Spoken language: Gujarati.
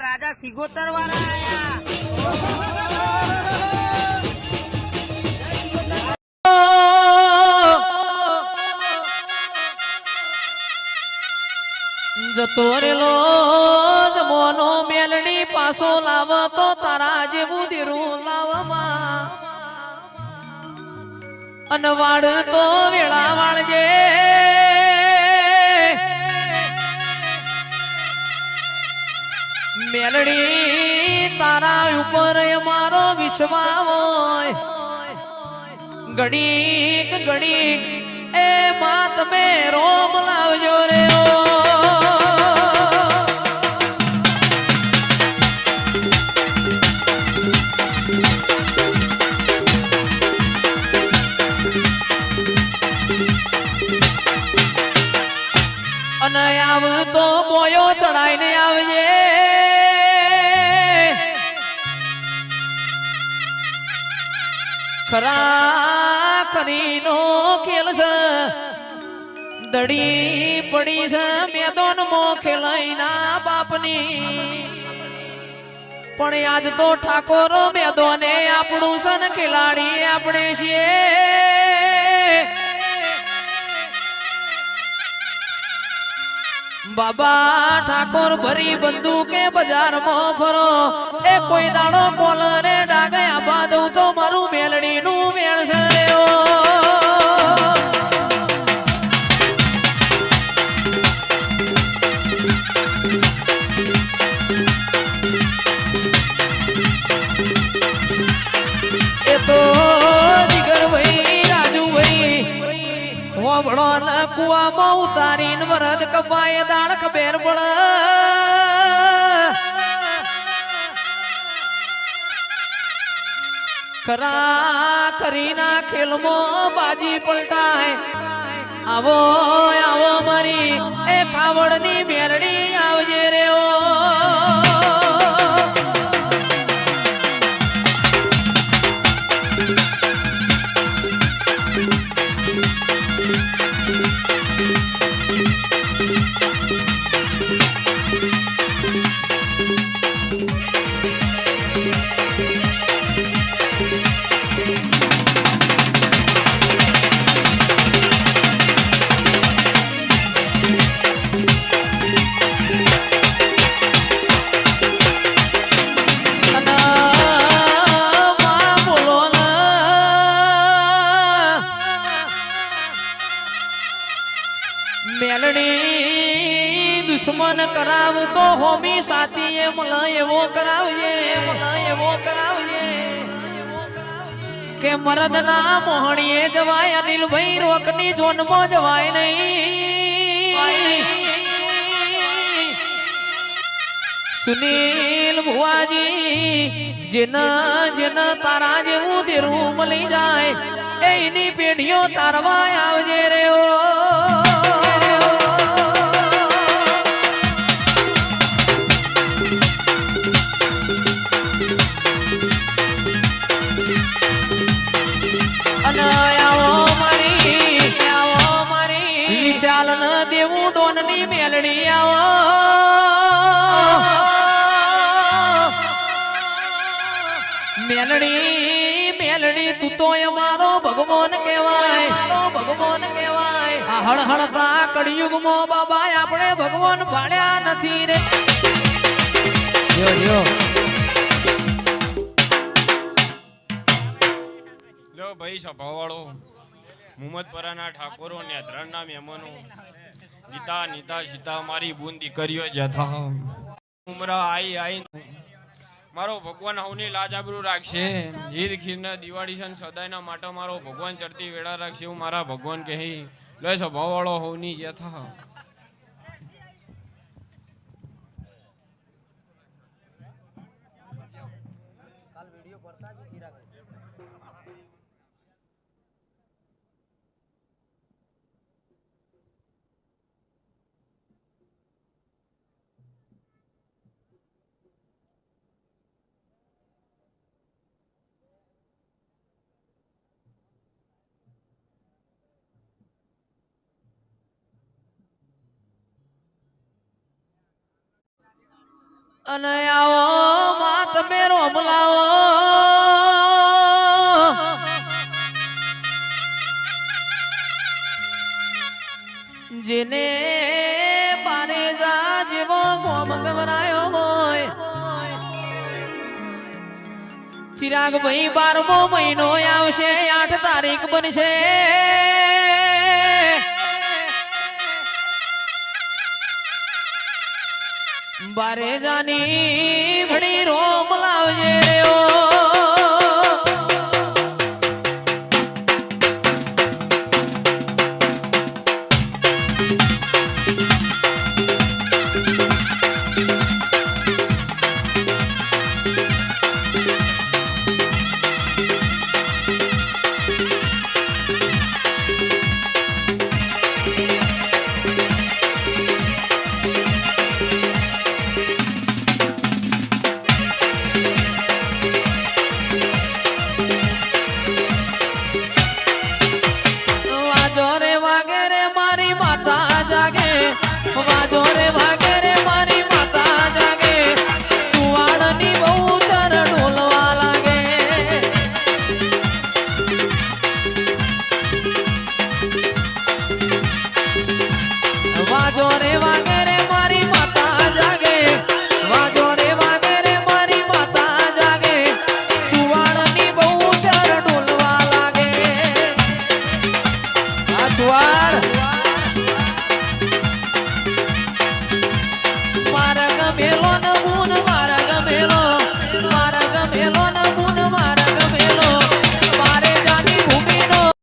રાજા સિગોતર વાળા આયા જતો રેલો જમોનો મેલડી પાસો લાવ તો તારા જેવું દીરું લાવમાં અનવાડ તો વેળા વાળજે મેલડી તારા ઉપર મારો વિશ્વાસ હોય ઘડીક ઘડીક એ માં તમે રોમ લાવજો રે અને આવતો બોયો ચડાઈને આવજે ખરા ખરીનો ખેલ છે દડી પડી છે મેદોન મો ખેલાઈના બાપની પણ યાદ તો ઠાકોરો મેદોને આપણું સન ખેલાડી આપણે છીએ બાબા ઠાકોર ભરી બંદૂકે બજારમાં ફરો એ કોઈ દાડો કોલરે ડાગયા બાદું તો મારું મેલડી નું મેળ છે એ તો જીગર ભાઈ રાજુ ભાઈ હોબળો ન કુવામાં ઉતારીને વરદ કપાય દાણ ખબેર પડ ખરા ખરીના ખેલમાં બાજી પલટાય આવો આવો મારી એ ખાવડની મેરડી આવજે રે ઓ મેલડી દુશ્મન કરાવતો હોમી સાથી મને એવો કરાવજે કે મરદ ના મોહણીએ જવાય અનિલભાઈ રોકની જોનમાં જવાય નહીં સુનિલ ભુવાજી જેના જેના તારા જેવું દેરું મળી જાય એની પેઢીઓ તારવા આવજે રે ઓ વિશાલ ન દેવું ડોન ની મેલડી આવો મેલડી તું તો અમારો ભગવાન કહેવાય આ હળહળતા કળિયુગમાં બાબા આપણે ભગવાન ભાળ્યા નથી રે લો ભાઈ સભાવાળો મુહમ્મદપરાના ઠાકોરો ને ત્રણના મહેમાનો નીતા નીતા સીતા મારી બૂન દીકરીઓ જથા ઉમરા આઈ મારો ભગવાન હવની લાજ આબરૂ રાખશે હીર ખીરના દિવાળી છે સદાયના માટે મારો ભગવાન ચડતી વેળા રાખશે હું મારા ભગવાન કહી લો સ્વભાવવાળો હવની જથા અને આવો માં તમે રોમલાવો જેને બારે જા જેવો ગોમ ગવરાયો હોય ચિરાગ ભાઈ 12મો મહિનો આવશે 8 તારીખ બનશે બારે જાની ભણી રોમ લાવજે રે ઓ સુવાળ